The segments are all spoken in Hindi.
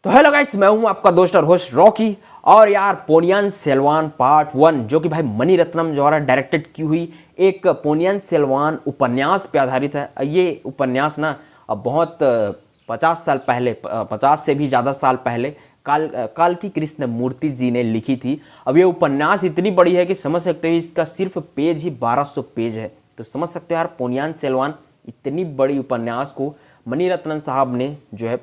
तो हेलो गाइस, मैं हूं आपका दोस्त और होस्ट रॉकी। और यार पोनियन सेल्वन पार्ट 1 जो कि भाई मणि रत्नम द्वारा डायरेक्टेड की हुई एक पोनियन सेल्वन उपन्यास पे आधारित है। ये उपन्यास ना अब बहुत 50 साल पहले, 50 से भी ज़्यादा साल पहले काल्की कृष्ण मूर्ति जी ने लिखी थी। अब ये उपन्यास इतनी बड़ी है कि समझ सकते हो इसका सिर्फ पेज ही 1200 पेज है। तो समझ सकते हो यार पोनियन सेल्वन इतनी बड़ी उपन्यास को मणि रत्नम साहब ने जो है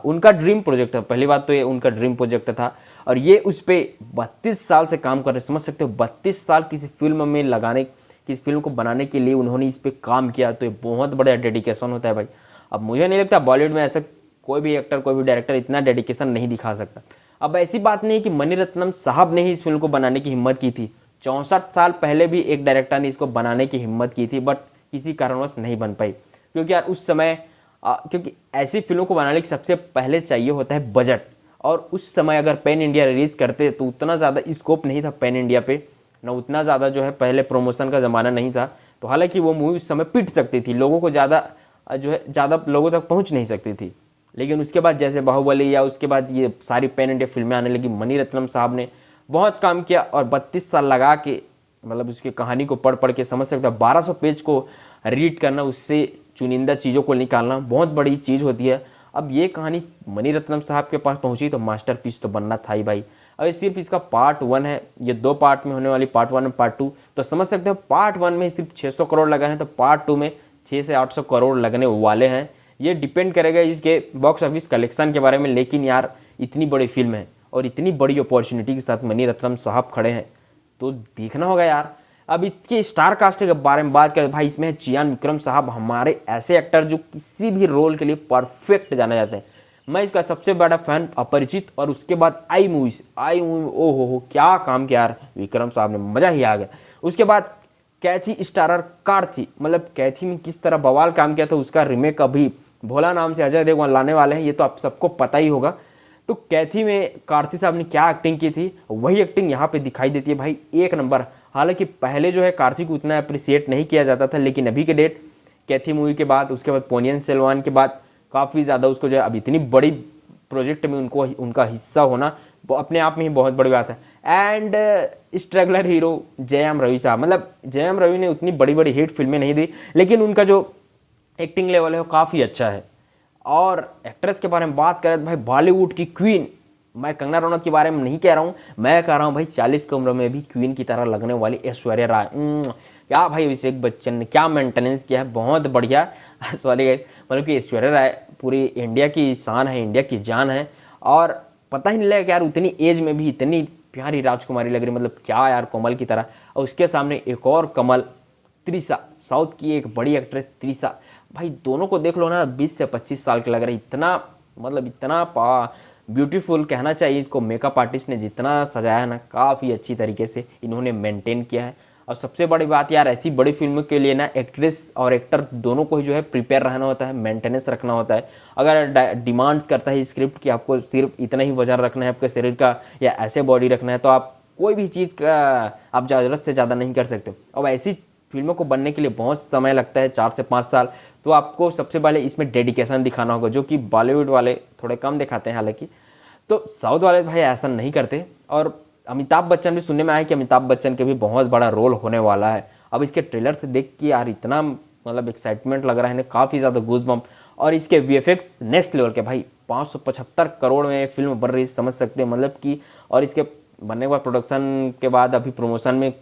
उनका ड्रीम प्रोजेक्ट है। पहली बात तो ये उनका ड्रीम प्रोजेक्ट था और ये उस पर 32 साल से काम कर रहे, समझ सकते हो 32 साल किसी फिल्म में लगाने, किसी फिल्म को बनाने के लिए उन्होंने इस पर काम किया। तो ये बहुत बड़ा डेडिकेशन होता है भाई। अब मुझे नहीं लगता बॉलीवुड में ऐसा कोई भी एक्टर, कोई भी डायरेक्टर इतना डेडिकेशन नहीं दिखा सकता। अब ऐसी बात नहीं है कि मणि रत्नम साहब ने ही इस फिल्म को बनाने की हिम्मत की थी। 64 साल पहले भी एक डायरेक्टर ने इसको बनाने की हिम्मत की थी, बट किसी कारणवश नहीं बन पाई। क्योंकि यार उस समय क्योंकि ऐसी फिल्मों को बनाने के सबसे पहले चाहिए होता है बजट। और उस समय अगर पैन इंडिया रिलीज़ करते तो उतना ज़्यादा स्कोप नहीं था पैन इंडिया पे, ना उतना ज़्यादा जो है पहले प्रमोशन का ज़माना नहीं था। तो हालांकि वो मूवी उस समय पिट सकती थी, लोगों को ज़्यादा जो है ज़्यादा लोगों तक पहुंच नहीं सकती थी। लेकिन उसके बाद जैसे बाहुबली या उसके बाद ये सारी पैन इंडिया फिल्में आने लगी, मणि रत्नम साहब ने बहुत काम किया और 32 साल लगा के मतलब उसकी कहानी को पढ़ के समझ सकते हो 1200 पेज को रीड करना, उससे चुनिंदा चीज़ों को निकालना बहुत बड़ी चीज़ होती है। अब ये कहानी मणि रत्नम साहब के पास पहुंची तो मास्टरपीस तो बनना था ही भाई। अब ये सिर्फ इसका पार्ट 1 है, ये 2 पार्ट में होने वाली, पार्ट 1 और पार्ट 2। तो समझ सकते हो पार्ट 1 में सिर्फ 600 करोड़ लगा है तो पार्ट 2 में 600 से 800 करोड़ लगने वाले हैं। ये डिपेंड करेगा इसके बॉक्स ऑफिस कलेक्शन के बारे में। लेकिन यार इतनी बड़ी फिल्म है और इतनी बड़ी अपॉर्चुनिटी के साथ मणि रत्नम साहब खड़े हैं तो देखना होगा यार। अब इसके स्टार कास्ट के बारे में बात करें भाई, इसमें है चियान विक्रम साहब, हमारे ऐसे एक्टर जो किसी भी रोल के लिए परफेक्ट जाने जाते हैं। मैं इसका सबसे बड़ा फैन अपरिचित और उसके बाद आई मूवी, ओ हो क्या काम किया यार विक्रम साहब ने, मज़ा ही आ गया। उसके बाद कैथी स्टारर कार्थी, मतलब कैथी में किस तरह बवाल काम किया था, उसका रीमेक अभी भोला नाम से अजय देवगन लाने वाले हैं, ये तो आप सबको पता ही होगा। तो कैथी में कार्थी साहब ने क्या एक्टिंग की थी वही एक्टिंग यहाँ पे दिखाई देती है भाई, एक नंबर। हालांकि पहले जो है कार्तिक को उतना अप्रिसिएट नहीं किया जाता था, लेकिन अभी के डेट कैथी मूवी के बाद, उसके बाद पोनियन सेल्वन के बाद काफ़ी ज़्यादा उसको जो है अब इतनी बड़ी प्रोजेक्ट में उनका हिस्सा होना अपने आप में ही बहुत बड़ी बात है। And struggler hero Jayam Ravi साहब, मतलब जयम रवि ने उतनी बड़ी बड़ी हिट फिल्में नहीं दी, लेकिन उनका जो एक्टिंग लेवल है वो काफ़ी अच्छा है। और एक्ट्रेस के बारे में बात करें तो भाई बॉलीवुड की क्वीन, मैं कंगना रनौत के बारे में नहीं कह रहा हूँ, मैं कह रहा हूँ भाई 40 की उम्र में भी क्वीन की तरह लगने वाली ऐश्वर्या राय। क्या भाई अभिषेक बच्चन ने क्या मेंटेनेंस किया है, बहुत बढ़िया। सॉरी गाइस, मतलब कि ऐश्वर्या राय पूरी इंडिया की शान है, इंडिया की जान है। और पता ही नहीं लगा कि यार उतनी एज में भी इतनी प्यारी राजकुमारी लग रही, मतलब क्या यार कोमल की तरह। और उसके सामने एक और कमल, त्रिशा, साउथ की एक बड़ी एक्ट्रेस त्रिशा, भाई दोनों को देख लो ना 20 से 25 साल के लग रहे, इतना मतलब इतना ब्यूटीफुल कहना चाहिए इसको। मेकअप आर्टिस्ट ने जितना सजाया है ना, काफ़ी अच्छी तरीके से इन्होंने मेंटेन किया है। और सबसे बड़ी बात यार, ऐसी बड़ी फिल्मों के लिए ना एक्ट्रेस और एक्टर दोनों को ही जो है प्रिपेयर रहना होता है, मेंटेनेंस रखना होता है। अगर डिमांड करता है स्क्रिप्ट कि आपको सिर्फ इतना ही वजन रखना है आपके शरीर का या ऐसे बॉडी रखना है, तो आप कोई भी चीज़ का आप ज़रूरत से ज़्यादा नहीं कर सकते। अब ऐसी फिल्मों को बनने के लिए बहुत समय लगता है, 4 से 5 साल। तो आपको सबसे पहले इसमें डेडिकेशन दिखाना होगा, जो कि बॉलीवुड वाले थोड़े कम दिखाते हैं हालांकि। तो साउथ वाले भाई ऐसा नहीं करते। और अमिताभ बच्चन भी, सुनने में आया कि अमिताभ बच्चन के भी बहुत बड़ा रोल होने वाला है। अब इसके ट्रेलर से देख के यार इतना मतलब एक्साइटमेंट लग रहा है, काफ़ी ज़्यादा गूज़बम्प। और इसके वीएफएक्स नेक्स्ट लेवल के भाई, 575 करोड़ में फिल्म बन रही, समझ सकते हैं मतलब कि। और इसके बनने के बाद प्रोडक्शन के बाद अभी प्रमोशन में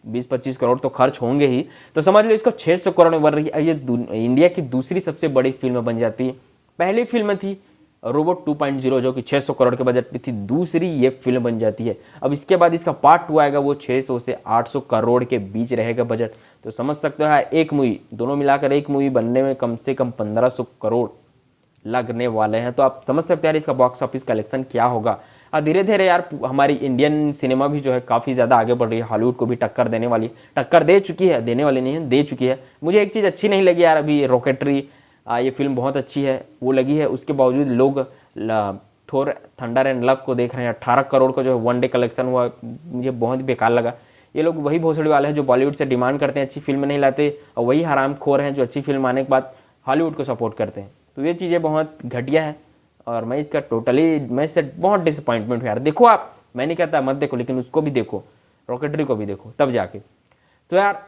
20-25 करोड़ तो खर्च होंगे ही, तो समझ लो इसको 600 करोड़ में बन रही है। ये इंडिया की दूसरी सबसे बड़ी फिल्म बन जाती है। पहली फिल्म थी रोबोट 2.0 जो कि 600 करोड़ के बजट पे थी, दूसरी ये फिल्म बन जाती है। अब इसके बाद इसका पार्ट 2 आएगा, वो 600 से 800 करोड़ के बीच रहेगा बजट। तो समझ सकते हो एक मूवी, दोनों मिलाकर एक मूवी बनने में कम से कम 1500 करोड़ लगने वाले हैं। तो आप समझ सकते हैं यार इसका बॉक्स ऑफिस कलेक्शन क्या होगा। और धीरे धीरे यार हमारी इंडियन सिनेमा भी जो है काफ़ी ज़्यादा आगे बढ़ रही है, हॉलीवुड को भी टक्कर देने वाली, टक्कर दे चुकी है, देने वाली नहीं है, दे चुकी है। मुझे एक चीज़ अच्छी नहीं लगी यार, अभी रॉकेटरी ये फिल्म बहुत अच्छी है वो लगी है, उसके बावजूद लोग थोर थंडर एंड लव को देख रहे हैं। 18 करोड़ का जो है 1 डे कलेक्शन हुआ, मुझे बहुत ही बेकार लगा। ये लोग वही भोसड़ी वाले हैं जो बॉलीवुड से डिमांड करते हैं, अच्छी फिल्म नहीं लाते, और वही हरामखोर हैं जो अच्छी फिल्म आने के बाद हॉलीवुड को सपोर्ट करते हैं। तो ये चीज़ें बहुत घटिया है। और मैं इससे बहुत डिसअपॉइंटमेंट हुआ यार। देखो आप, मैं नहीं कहता मत देखो, लेकिन उसको भी देखो, रॉकेटरी को भी देखो तब जाके। तो यार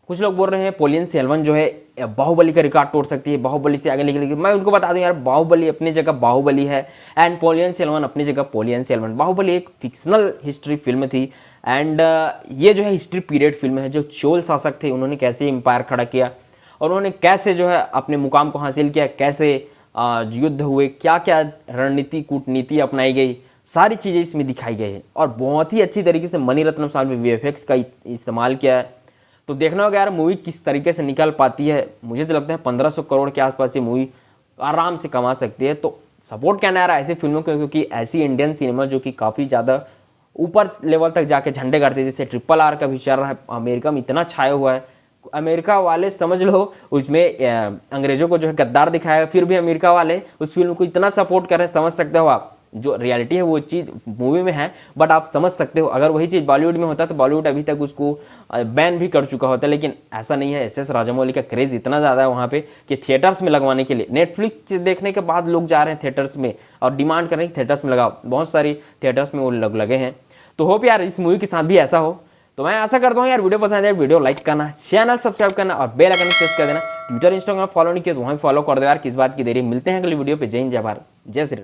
कुछ लोग बोल रहे हैं पोलियन सेल्वन जो है बाहुबली का रिकॉर्ड तोड़ सकती है, बाहुबली से आगे निकलेगी। मैं उनको बता दूं यार, बाहुबली अपनी जगह बाहुबली है एंड पोलियन सेल्वन अपनी जगह पोलियन सेल्वन। बाहुबली एक फिक्शनल हिस्ट्री फिल्म थी एंड ये जो है हिस्ट्री पीरियड फिल्म है, जो चोल शासक थे उन्होंने कैसे एम्पायर खड़ा किया और उन्होंने कैसे जो है अपने मुकाम को हासिल किया, कैसे युद्ध हुए, क्या क्या रणनीति कूटनीति अपनाई गई, सारी चीज़ें इसमें दिखाई गई है। और बहुत ही अच्छी तरीके से मणिरत्नम साहब ने वीएफएक्स का इस्तेमाल किया है। तो देखना होगा यार मूवी किस तरीके से निकल पाती है। मुझे तो लगता है 1500 करोड़ के आसपास ये मूवी आराम से कमा सकती है। तो सपोर्ट करना यार ऐसी फिल्मों को, क्योंकि ऐसी इंडियन सिनेमा जो कि काफ़ी ज़्यादा ऊपर लेवल तक जाके झंडे गाड़ते हैं, जैसे RRR का भी चल रहा है, अमेरिका में इतना छाया हुआ है। अमेरिका वाले समझ लो उसमें अंग्रेजों को जो है गद्दार दिखाया, फिर भी अमेरिका वाले उस फिल्म को इतना सपोर्ट कर रहे हैं। समझ सकते हो आप, जो रियलिटी है वो चीज़ मूवी में है, बट आप समझ सकते हो अगर वही चीज़ बॉलीवुड में होता तो बॉलीवुड अभी तक उसको बैन भी कर चुका होता। लेकिन ऐसा नहीं है। SS राजामौली का क्रेज़ इतना ज़्यादा है वहाँ पे कि थिएटर्स में लगवाने के लिए, नेटफ्लिक्स देखने के बाद लोग जा रहे हैं थिएटर्स में और डिमांड कर रहे हैं थिएटर्स में लगाओ। बहुत सारी थिएटर्स में वो लोग लगे हैं। तो होप यार इस मूवी के साथ भी ऐसा हो। तो मैं आशा करता हूँ यार वीडियो पसंद है, वीडियो लाइक करना, चैनल सब्सक्राइब करना और बेल आइकन प्रेस कर देना। ट्विटर इंस्टाग्राम फॉलो नहीं किया तो वहीं फॉलो कर दो यार, किस बात की देरी। मिलते हैं अगली वीडियो पे। जय हिंद, जय भारत, जय श्री राम।